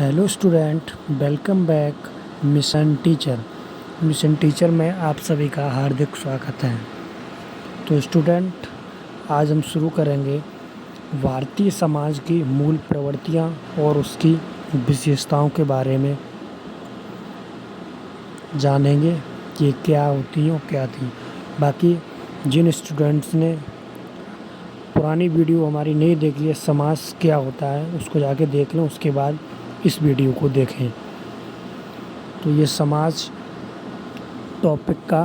Hello student, welcome back mission teacher में आप सभी का हार्दिक स्वागत है। तो स्टूडेंट, आज हम शुरू करेंगे भारतीय समाज की मूल प्रवृत्तियाँ और उसकी विशेषताओं के बारे में जानेंगे कि क्या होती हैं और क्या थी। बाकी जिन स्टूडेंट्स ने पुरानी वीडियो हमारी नहीं देखी है, समाज क्या होता है, उसको जाके देख लें, उसके बाद इस वीडियो को देखें। तो ये समाज टॉपिक का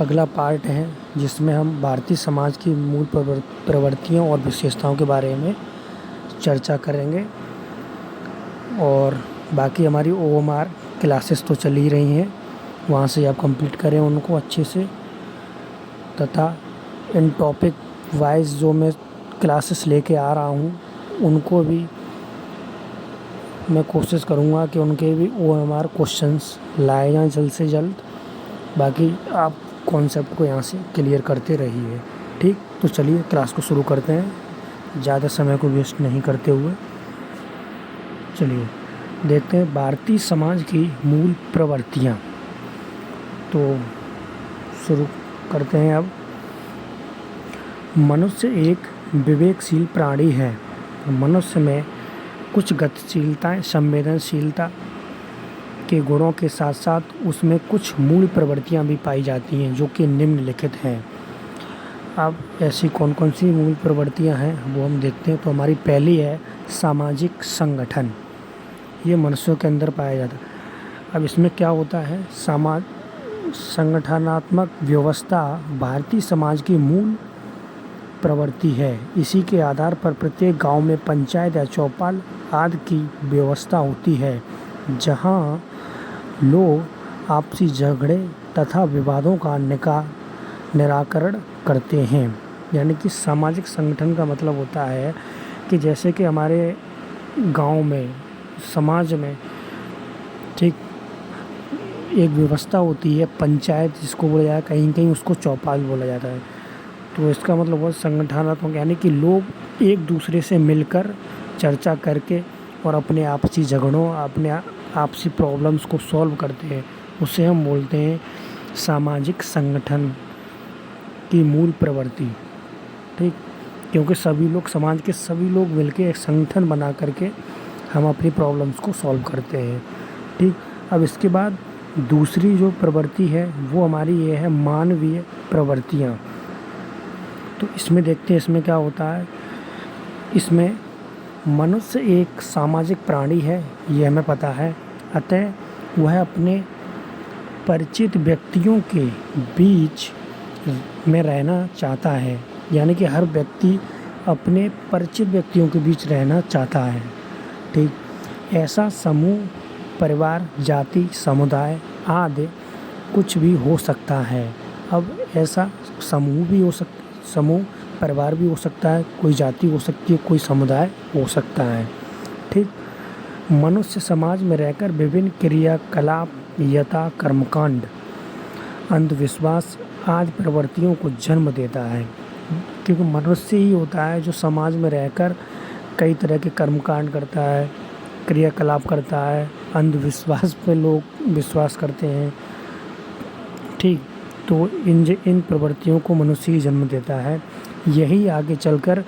अगला पार्ट है, जिसमें हम भारतीय समाज की मूल प्रवृत्तियों और विशेषताओं के बारे में चर्चा करेंगे। और बाकी हमारी OMR क्लासेस तो चल ही रही हैं, वहाँ से आप कंप्लीट करें उनको अच्छे से, तथा इन टॉपिक वाइज जो मैं क्लासेस लेके आ रहा हूँ उनको भी मैं कोशिश करूँगा कि उनके भी OMR क्वेश्चंस लाए जाएँ जल्द से जल्द। बाकी आप कॉन्सेप्ट को यहाँ से क्लियर करते रहिए, ठीक। तो चलिए क्लास को शुरू करते हैं, ज़्यादा समय को वेस्ट नहीं करते हुए। चलिए देखते हैं भारतीय समाज की मूल प्रवृत्तियाँ। तो शुरू करते हैं अब। मनुष्य एक विवेकशील प्राणी है। मनुष्य में कुछ गतिशीलताएँ, संवेदनशीलता के गुणों के साथ साथ उसमें कुछ मूल प्रवृत्तियाँ भी पाई जाती हैं, जो कि निम्नलिखित हैं। अब ऐसी कौन कौन सी मूल प्रवृत्तियाँ हैं वो हम देखते हैं। तो हमारी पहली है सामाजिक संगठन। ये मनुष्यों के अंदर पाया जाता है। अब इसमें क्या होता है, संगठनात्मक व्यवस्था भारतीय समाज की मूल प्रवृत्ति है। इसी के आधार पर प्रत्येक गांव में पंचायत या चौपाल आदि की व्यवस्था होती है, जहां लोग आपसी झगड़े तथा विवादों का निराकरण करते हैं। यानी कि सामाजिक संगठन का मतलब होता है कि जैसे कि हमारे गांव में, समाज में, ठीक, एक व्यवस्था होती है पंचायत जिसको बोला जाता है, कहीं कहीं उसको चौपाल बोला जाता है। तो इसका मतलब वो संगठनात्मक, यानी कि लोग एक दूसरे से मिलकर चर्चा करके और अपने आपसी झगड़ों, अपने आपसी प्रॉब्लम्स को सॉल्व करते हैं। उसे हम बोलते हैं सामाजिक संगठन की मूल प्रवृत्ति, ठीक। क्योंकि सभी लोग, समाज के सभी लोग मिलके एक संगठन बना करके हम अपनी प्रॉब्लम्स को सॉल्व करते हैं, ठीक। अब इसके बाद दूसरी जो प्रवृत्ति है वो हमारी ये है मानवीय प्रवृत्तियाँ। तो इसमें देखते हैं इसमें क्या होता है। इसमें मनुष्य एक सामाजिक प्राणी है, ये हमें पता है। अतः वह अपने परिचित व्यक्तियों के बीच में रहना चाहता है। यानी कि हर व्यक्ति अपने परिचित व्यक्तियों के बीच रहना चाहता है, ठीक। ऐसा समूह, परिवार, जाति, समुदाय आदि कुछ भी हो सकता है। अब ऐसा समूह भी हो सकता, समूह परिवार भी हो सकता है, कोई जाति हो सकती है, कोई समुदाय हो सकता है, ठीक। मनुष्य समाज में रहकर विभिन्न क्रियाकलाप, यथा कर्मकांड, अंधविश्वास आदि प्रवृत्तियों को जन्म देता है। क्योंकि मनुष्य ही होता है जो समाज में रहकर कई तरह के कर्मकांड करता है, क्रियाकलाप करता है, अंधविश्वास पे लोग विश्वास करते हैं, ठीक। तो इन प्रवृत्तियों को मनुष्य ही जन्म देता है। यही आगे चलकर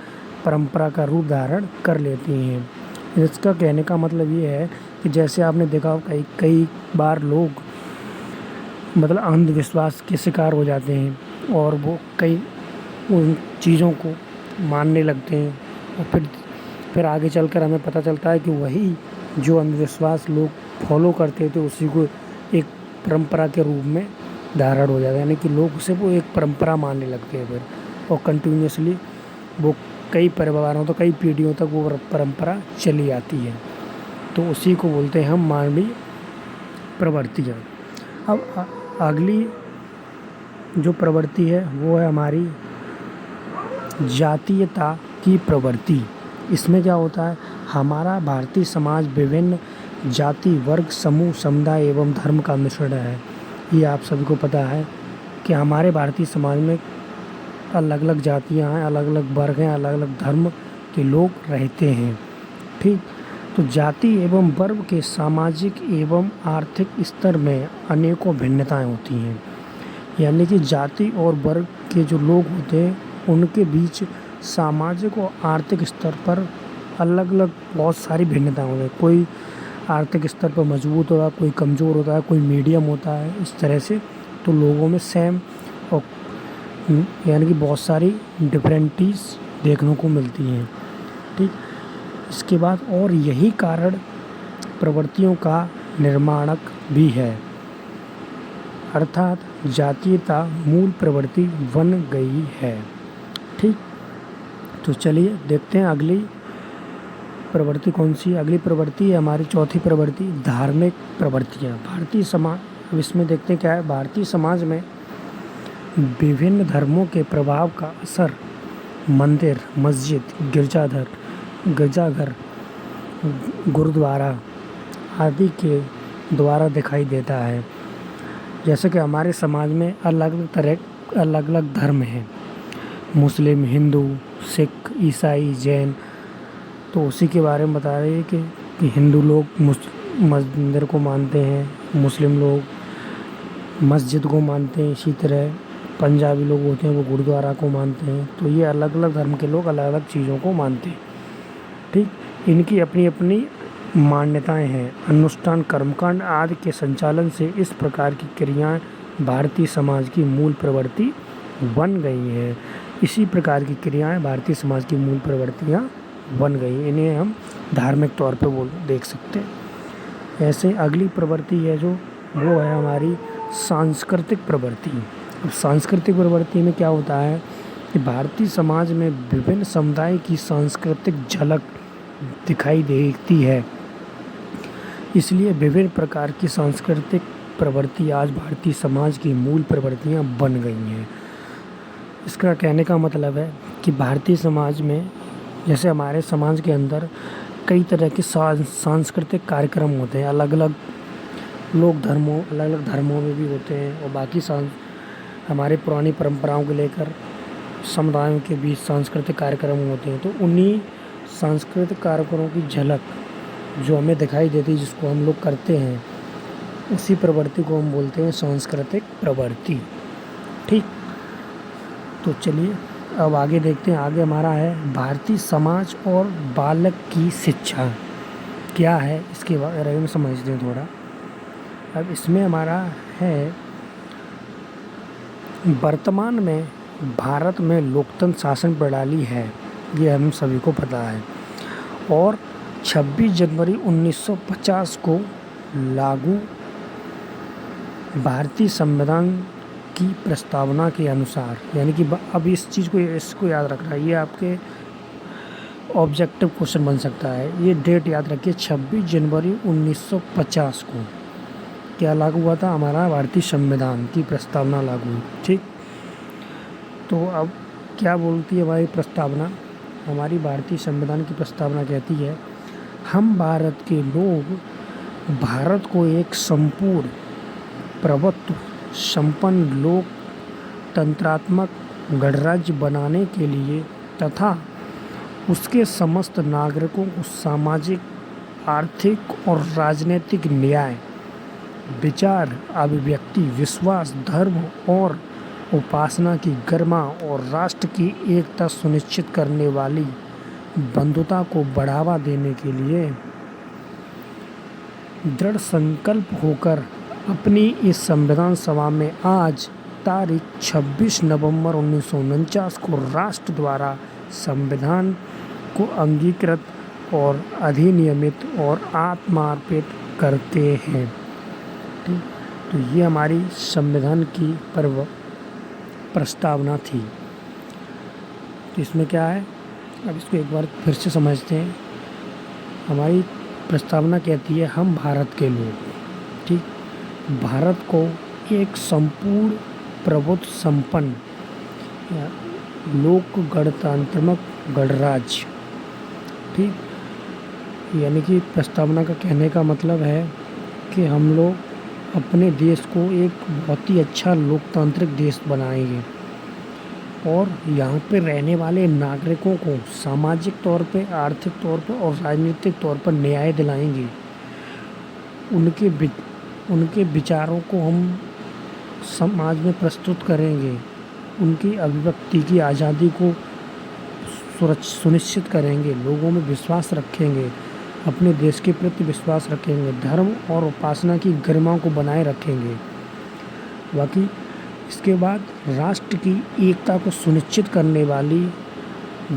परंपरा का रूप धारण कर लेती हैं। इसका कहने का मतलब ये है कि जैसे आपने देखा हो कई बार लोग मतलब अंधविश्वास के शिकार हो जाते हैं और वो कई उन चीज़ों को मानने लगते हैं, और फिर आगे चलकर हमें पता चलता है कि वही जो अंधविश्वास लोग फॉलो करते थे उसी को एक परंपरा के रूप में धारण हो जाता है। यानी कि लोग उसे वो एक परंपरा मानने लगते हैं फिर, और कंटिन्यूसली वो कई परिवारों तक, कई पीढ़ियों तक वो परंपरा चली आती है। तो उसी को बोलते हैं हम मानवीय प्रवृत्तियाँ। अब अगली जो प्रवृत्ति है वो है हमारी जातीयता की प्रवृत्ति। इसमें क्या होता है, हमारा भारतीय समाज विभिन्न जाति, वर्ग, समूह, समुदाय एवं धर्म का मिश्रण है। ये आप सभी को पता है कि हमारे भारतीय समाज में अलग अलग जातियाँ हैं, अलग अलग वर्ग हैं, अलग अलग धर्म के लोग रहते हैं, ठीक। तो जाति एवं वर्ग के सामाजिक एवं आर्थिक स्तर में अनेकों भिन्नताएं होती हैं। यानी कि जाति और वर्ग के जो लोग होते हैं उनके बीच सामाजिक और आर्थिक स्तर पर अलग अलग बहुत सारी भिन्नताएं होती हैं। कोई आर्थिक स्तर पर मजबूत होता है, कोई कमज़ोर होता है, कोई मीडियम होता है, इस तरह से। तो लोगों में सेम और यानी कि बहुत सारी डिफरेंटिस देखने को मिलती हैं। ठीक, इसके बाद और यही कारण प्रवृत्तियों का निर्माणक भी है, अर्थात जातीयता मूल प्रवृत्ति बन गई है। ठीक, तो चलिए देखते हैं अगली प्रवृत्ति कौन सी। अगली प्रवृत्ति है हमारी चौथी प्रवृत्ति, धार्मिक प्रवृत्तियाँ। भारतीय समाज, अब इसमें देखते हैं क्या है। भारतीय समाज में विभिन्न धर्मों के प्रभाव का असर मंदिर, मस्जिद, गिरजाघर, गुरुद्वारा आदि के द्वारा दिखाई देता है। जैसे कि हमारे समाज में अलग अलग धर्म हैं, मुस्लिम, हिंदू, सिख, ईसाई, जैन। तो उसी के बारे में बता रहे हैं कि हिंदू लोग मंदिर को मानते हैं, मुस्लिम लोग मस्जिद को मानते हैं, इसी तरह पंजाबी लोग होते हैं वो गुरुद्वारा को मानते हैं। तो ये अलग अलग धर्म के लोग अलग अलग चीज़ों को मानते हैं। ठीक, इनकी अपनी अपनी मान्यताएं हैं। अनुष्ठान, कर्मकांड आदि के संचालन से इस प्रकार की क्रियाएं भारतीय समाज की मूल प्रवृत्ति बन गई हैं। इसी प्रकार की क्रियाएं भारतीय समाज की मूल प्रवृत्तियां बन गई, इन्हें हम धार्मिक तौर पे देख सकते हैं। ऐसे अगली प्रवृत्ति है जो वो है हमारी सांस्कृतिक प्रवृत्ति। अब सांस्कृतिक प्रवृत्ति में क्या होता है कि भारतीय समाज में विभिन्न समुदाय की सांस्कृतिक झलक दिखाई देती है, इसलिए विभिन्न प्रकार की सांस्कृतिक प्रवृत्ति आज भारतीय समाज की मूल प्रवृत्तियां बन गई हैं। इसका कहने का मतलब है कि भारतीय समाज में, जैसे हमारे समाज के अंदर कई तरह के सांस्कृतिक कार्यक्रम होते हैं, अलग अलग धर्मों में भी होते हैं, और बाकी हमारे पुरानी परंपराओं को लेकर समुदायों के बीच सांस्कृतिक कार्यक्रम होते हैं। तो उन्हीं सांस्कृतिक कार्यक्रमों की झलक जो हमें दिखाई देती है, जिसको हम लोग करते हैं, उसी प्रवृत्ति को हम बोलते हैं सांस्कृतिक प्रवृत्ति। ठीक, तो चलिए अब आगे देखते हैं। आगे हमारा है भारतीय समाज और बालक की शिक्षा क्या है, इसके बारे में समझते हैं थोड़ा। अब इसमें हमारा है, वर्तमान में भारत में लोकतंत्र शासन प्रणाली है, ये हम सभी को पता है, और 26 जनवरी 1950 को लागू भारतीय संविधान की प्रस्तावना के अनुसार, यानी कि अब इसको याद रखना, ये आपके ऑब्जेक्टिव क्वेश्चन बन सकता है। ये डेट याद रखिए, 26 जनवरी 1950 को क्या लागू हुआ था, हमारा भारतीय संविधान की प्रस्तावना लागू हुई। ठीक, तो अब क्या बोलती है हमारी प्रस्तावना। हमारी भारतीय संविधान की प्रस्तावना कहती है, हम भारत के लोग भारत को एक संपूर्ण प्रभुत्व संपन्न लोकतंत्रात्मक गणराज्य बनाने के लिए तथा उसके समस्त नागरिकों को सामाजिक, आर्थिक और राजनीतिक न्याय, विचार, अभिव्यक्ति, विश्वास, धर्म और उपासना की गरिमा और राष्ट्र की एकता सुनिश्चित करने वाली बंधुता को बढ़ावा देने के लिए दृढ़ संकल्प होकर अपनी इस संविधान सभा में आज तारीख 26 नवंबर 1949 को राष्ट्र द्वारा संविधान को अंगीकृत और अधिनियमित और आत्मार्पित करते हैं। ठीक, तो ये हमारी संविधान की प्रस्तावना थी। तो इसमें क्या है, अब इसको एक बार फिर से समझते हैं। हमारी प्रस्तावना कहती है, हम भारत के लोग, ठीक, भारत को एक संपूर्ण प्रभुत्व संपन्न लोक गणतंत्रात्मक गणराज्य, ठीक, यानी कि प्रस्तावना का कहने का मतलब है कि हम लोग अपने देश को एक बहुत ही अच्छा लोकतांत्रिक देश बनाएंगे, और यहाँ पे रहने वाले नागरिकों को सामाजिक तौर पे, आर्थिक तौर पे और राजनीतिक तौर पर न्याय दिलाएंगे। उनके विचारों को हम समाज में प्रस्तुत करेंगे। उनकी अभिव्यक्ति की आज़ादी को सुनिश्चित करेंगे। लोगों में विश्वास रखेंगे, अपने देश के प्रति विश्वास रखेंगे, धर्म और उपासना की गरिमा को बनाए रखेंगे। बाकी इसके बाद राष्ट्र की एकता को सुनिश्चित करने वाली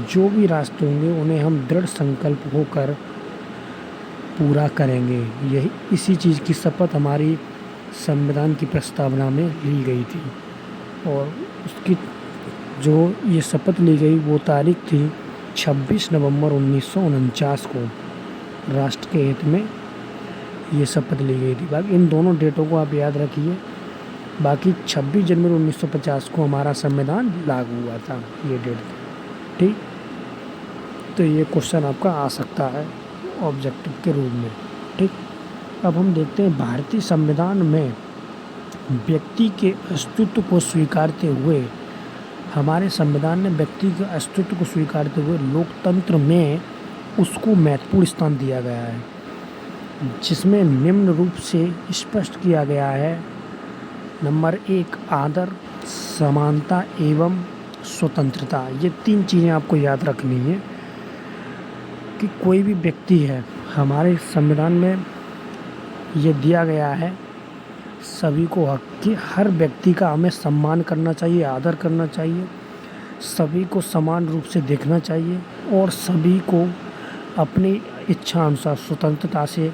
जो भी राष्ट्र होंगे उन्हें हम दृढ़ संकल्प होकर पूरा करेंगे। यही इसी चीज़ की शपथ हमारी संविधान की प्रस्तावना में ली गई थी और उसकी जो ये शपथ ली गई वो तारीख थी 26 नवंबर 1949 को। राष्ट्र के हित में ये शपथ ली गई थी। बाकी इन दोनों डेटों को आप याद रखिए। बाकी 26 जनवरी 1950 को हमारा संविधान लागू हुआ था, ये डेट थी। ठीक, तो ये क्वेश्चन आपका आ सकता है ऑब्जेक्टिव के रूप में। ठीक, अब हम देखते हैं भारतीय संविधान में व्यक्ति के अस्तित्व को स्वीकारते हुए, हमारे संविधान ने व्यक्ति के अस्तित्व को स्वीकारते हुए लोकतंत्र में उसको महत्वपूर्ण स्थान दिया गया है, जिसमें निम्न रूप से स्पष्ट किया गया है। नंबर 1, आदर, समानता एवं स्वतंत्रता। ये 3 चीज़ें आपको याद रखनी है कि कोई भी व्यक्ति है, हमारे संविधान में ये दिया गया है सभी को हक कि हर व्यक्ति का हमें सम्मान करना चाहिए, आदर करना चाहिए, सभी को समान रूप से देखना चाहिए और सभी को अपनी इच्छा अनुसार स्वतंत्रता से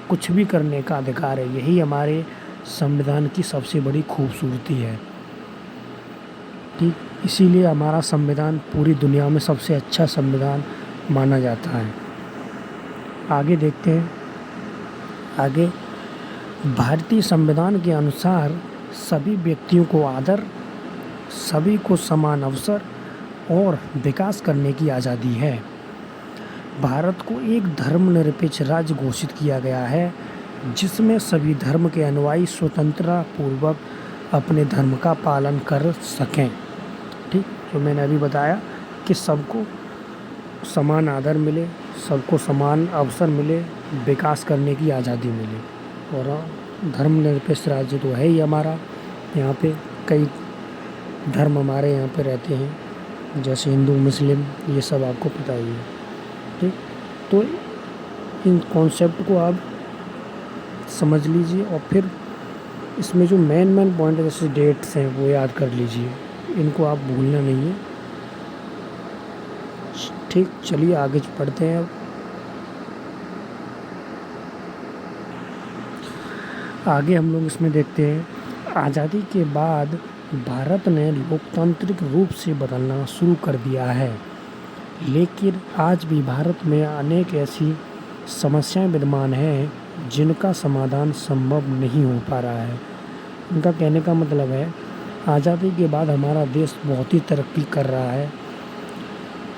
कुछ भी करने का अधिकार है। यही हमारे संविधान की सबसे बड़ी खूबसूरती है। ठीक, इसीलिए हमारा संविधान पूरी दुनिया में सबसे अच्छा संविधान माना जाता है। आगे देखते हैं। आगे भारतीय संविधान के अनुसार सभी व्यक्तियों को आदर, सभी को समान अवसर और विकास करने की आज़ादी है। भारत को एक धर्मनिरपेक्ष राज्य घोषित किया गया है, जिसमें सभी धर्म के अनुयायी स्वतंत्रता पूर्वक अपने धर्म का पालन कर सकें। ठीक, जो मैंने अभी बताया कि सबको समान आदर मिले, सबको समान अवसर मिले, विकास करने की आज़ादी मिले। और धर्मनिरपेक्ष राज्य तो है ही हमारा। यहाँ पे कई धर्म हमारे यहाँ पे रहते हैं, जैसे हिंदू, मुस्लिम, ये सब आपको पता ही है। ठीक, तो इन कॉन्सेप्ट को आप समझ लीजिए और फिर इसमें जो मेन पॉइंट जैसे डेट्स हैं वो याद कर लीजिए, इनको आप भूलना नहीं है। ठीक, चलिए आगे पढ़ते हैं। अब आगे हम लोग इसमें देखते हैं, आज़ादी के बाद भारत ने लोकतांत्रिक रूप से बदलना शुरू कर दिया है, लेकिन आज भी भारत में अनेक ऐसी समस्याएं विद्यमान हैं जिनका समाधान संभव नहीं हो पा रहा है। उनका कहने का मतलब है, आज़ादी के बाद हमारा देश बहुत ही तरक्की कर रहा है,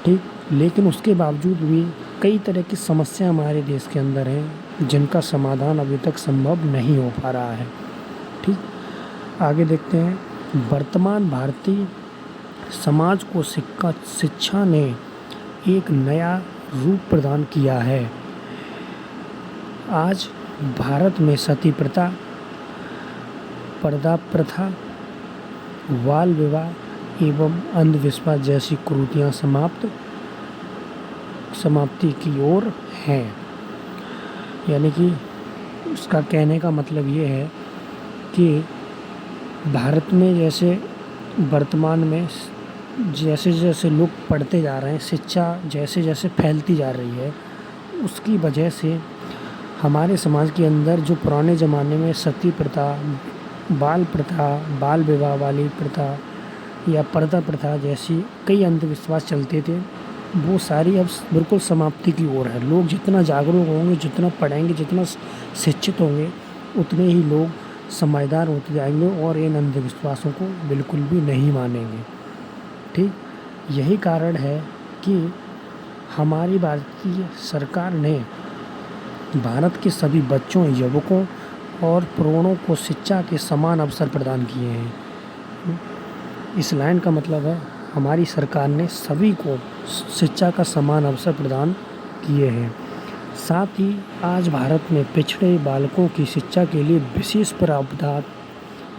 ठीक, लेकिन उसके बावजूद भी कई तरह की समस्या हमारे देश के अंदर हैं जिनका समाधान अभी तक संभव नहीं हो पा रहा है। ठीक, आगे देखते हैं। वर्तमान भारतीय समाज को शिक्षा ने एक नया रूप प्रदान किया है। आज भारत में सती प्रथा, पर्दा प्रथा, बाल विवाह एवं अंधविश्वास जैसी कुरीतियाँ समाप्ति की ओर हैं। यानी कि उसका कहने का मतलब ये है कि भारत में जैसे वर्तमान में जैसे जैसे लोग पढ़ते जा रहे हैं, शिक्षा जैसे जैसे फैलती जा रही है, उसकी वजह से हमारे समाज के अंदर जो पुराने ज़माने में सती प्रथा, बाल प्रथा, बाल विवाह वाली प्रथा या पर्दा प्रथा जैसी कई अंधविश्वास चलते थे, वो सारी अब बिल्कुल समाप्ति की ओर है। लोग जितना जागरूक होंगे, जितना पढ़ेंगे, जितना शिक्षित होंगे, उतने ही लोग समझदार होते जाएंगे और इन अंधविश्वासों को बिल्कुल भी नहीं मानेंगे। ठीक, यही कारण है कि हमारी भारतीय सरकार ने भारत के सभी बच्चों, युवकों और प्रौढ़ों को शिक्षा के समान अवसर प्रदान किए हैं। इस लाइन का मतलब है हमारी सरकार ने सभी को शिक्षा का समान अवसर प्रदान किए हैं। साथ ही आज भारत में पिछड़े बालकों की शिक्षा के लिए विशेष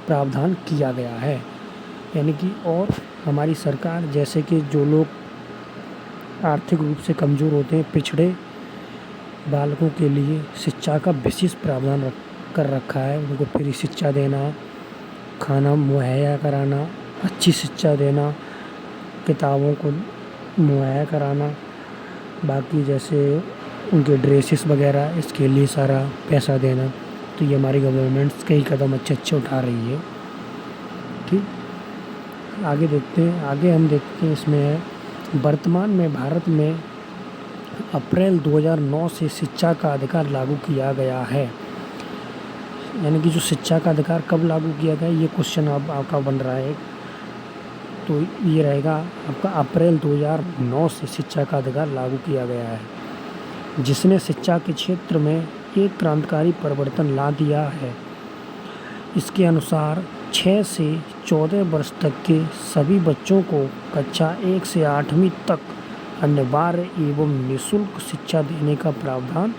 प्रावधान किया गया है। यानी कि और हमारी सरकार जैसे कि जो लोग आर्थिक रूप से कमज़ोर होते हैं, पिछड़े बालकों के लिए शिक्षा का विशेष प्रावधान कर रखा है। उनको फ्री शिक्षा देना, खाना मुहैया कराना, अच्छी शिक्षा देना, किताबों को मुहैया कराना, बाकी जैसे उनके ड्रेसेस वगैरह, इसके लिए सारा पैसा देना। तो ये हमारी गवर्नमेंट्स कई कदम अच्छे उठा रही है। ठीक, आगे देखते हैं। आगे हम देखते हैं इसमें है वर्तमान में भारत में अप्रैल 2009 से शिक्षा का अधिकार लागू किया गया है। यानी कि जो शिक्षा का अधिकार कब लागू किया गया, ये क्वेश्चन अब आपका बन रहा है। तो ये रहेगा आपका अप्रैल 2009 से शिक्षा का अधिकार लागू किया गया है, जिसने शिक्षा के क्षेत्र में एक क्रांतिकारी परिवर्तन ला दिया है। इसके अनुसार 6 से 14 वर्ष तक के सभी बच्चों को कक्षा 1 से 8वीं तक अनिवार्य एवं निःशुल्क शिक्षा देने का प्रावधान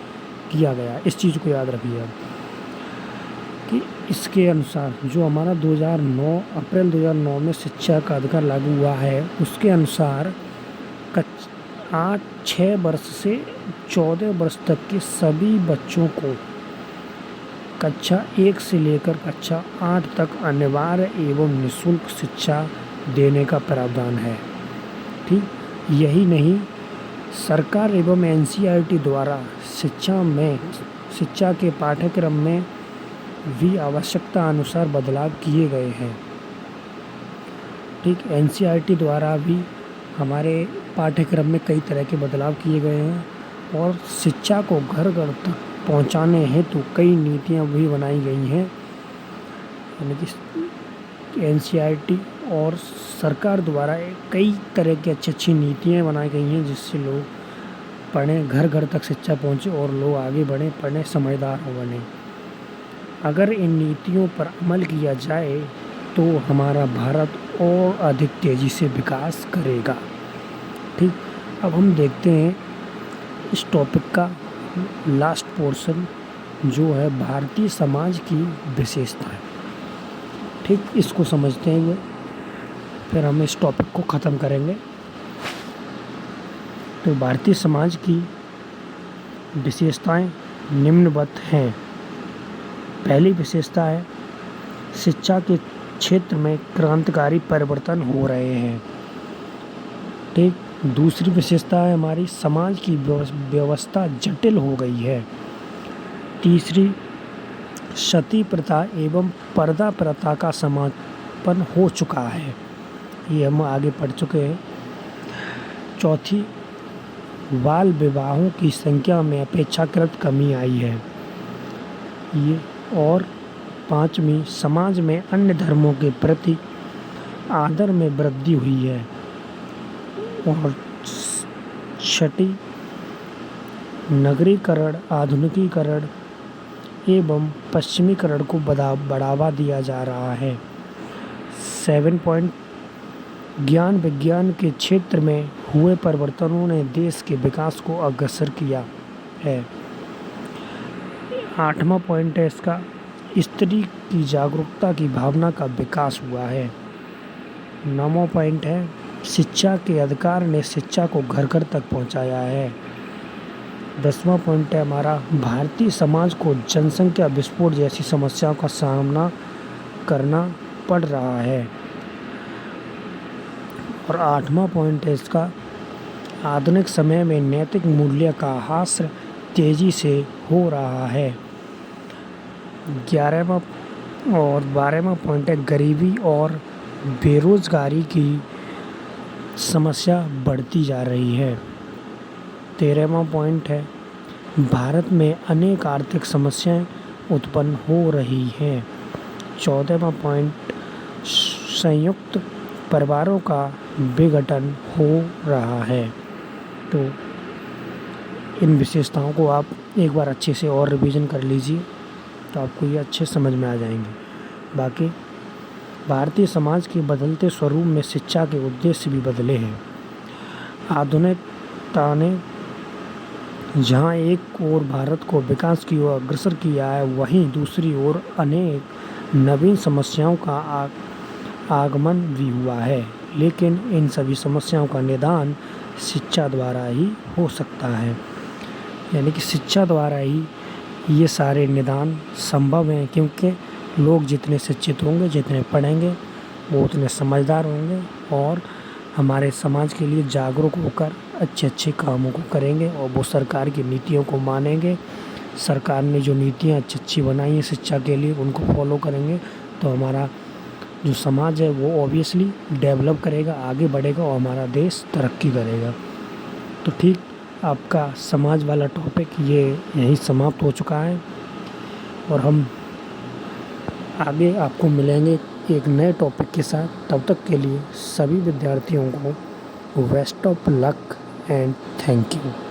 किया गया। इस चीज़ को याद रखिए कि इसके अनुसार जो हमारा अप्रैल 2009 में शिक्षा का अधिकार लागू हुआ है, उसके अनुसार 6 वर्ष से 14 वर्ष तक के सभी बच्चों को कक्षा 1 से लेकर कक्षा 8 तक अनिवार्य एवं निःशुल्क शिक्षा देने का प्रावधान है। ठीक, यही नहीं, सरकार एवं NCERT द्वारा शिक्षा के पाठ्यक्रम में भी आवश्यकता अनुसार बदलाव किए गए हैं। ठीक, NCERT द्वारा भी हमारे पाठ्यक्रम में कई तरह के बदलाव किए गए हैं और शिक्षा को घर घर तक पहुंचाने हेतु कई नीतियां भी बनाई गई हैं। यानी कि NCERT और सरकार द्वारा कई तरह की अच्छी नीतियां बनाई गई हैं, जिससे लोग पढ़ें, घर घर तक शिक्षा पहुंचे और लोग आगे बढ़ें, पढ़ें, समझदार हो बने। अगर इन नीतियों पर अमल किया जाए तो हमारा भारत और अधिक तेज़ी से विकास करेगा। ठीक, अब हम देखते हैं इस टॉपिक का लास्ट पोर्शन, जो है भारतीय समाज की विशेषताएं। ठीक, इसको समझते हुए फिर हम इस टॉपिक को ख़त्म करेंगे। तो भारतीय समाज की विशेषताएं निम्नवत हैं। पहली विशेषता है शिक्षा के क्षेत्र में क्रांतिकारी परिवर्तन हो रहे हैं। ठीक, दूसरी विशेषता है हमारी समाज की व्यवस्था जटिल हो गई है। तीसरी, सती प्रथा एवं पर्दा प्रथा का समापन हो चुका है, ये हम आगे पढ़ चुके हैं। चौथी, बाल विवाहों की संख्या में अपेक्षाकृत कमी आई है ये। और पांचवी, समाज में अन्य धर्मों के प्रति आदर में वृद्धि हुई है। और छठी, नगरीकरण, आधुनिकीकरण एवं पश्चिमीकरण को बढ़ावा दिया जा रहा है। 7 पॉइंट, ज्ञान विज्ञान के क्षेत्र में हुए परिवर्तनों ने देश के विकास को अग्रसर किया है। 8वां पॉइंट है इसका, स्त्री की जागरूकता की भावना का विकास हुआ है। 9वां पॉइंट है, शिक्षा के अधिकार ने शिक्षा को घर घर तक पहुंचाया है। 10वां पॉइंट है हमारा, भारतीय समाज को जनसंख्या विस्फोट जैसी समस्याओं का सामना करना पड़ रहा है। और 8वां पॉइंट है इसका, आधुनिक समय में नैतिक मूल्य का ह्रास तेजी से हो रहा है। 11वां और 12वां पॉइंट है, गरीबी और बेरोजगारी की समस्या बढ़ती जा रही है। 13वां पॉइंट है, भारत में अनेक आर्थिक समस्याएं उत्पन्न हो रही हैं। 14वां पॉइंट, संयुक्त परिवारों का विघटन हो रहा है। तो इन विशेषताओं को आप एक बार अच्छे से और रिवीजन कर लीजिए, तो आपको ये अच्छे समझ में आ जाएंगे। बाकी भारतीय समाज के बदलते स्वरूप में शिक्षा के उद्देश्य भी बदले हैं। आधुनिकता ने जहाँ एक ओर भारत को विकास की ओर अग्रसर किया है, वहीं दूसरी ओर अनेक नवीन समस्याओं का आगमन भी हुआ है। लेकिन इन सभी समस्याओं का निदान शिक्षा द्वारा ही हो सकता है। यानी कि शिक्षा द्वारा ही ये सारे निदान संभव हैं, क्योंकि लोग जितने शिक्षित होंगे, जितने पढ़ेंगे, वो उतने समझदार होंगे और हमारे समाज के लिए जागरूक होकर अच्छे अच्छे कामों को करेंगे और वो सरकार की नीतियों को मानेंगे। सरकार ने जो नीतियाँ अच्छी अच्छी बनाई हैं शिक्षा के लिए, उनको फॉलो करेंगे तो हमारा जो समाज है वो ऑब्वियसली डेवलप करेगा, आगे बढ़ेगा और हमारा देश तरक्की करेगा। तो ठीक, आपका समाज वाला टॉपिक ये यहीं समाप्त हो चुका है और हम आगे आपको मिलेंगे एक नए टॉपिक के साथ। तब तक के लिए सभी विद्यार्थियों को best of luck and thank you.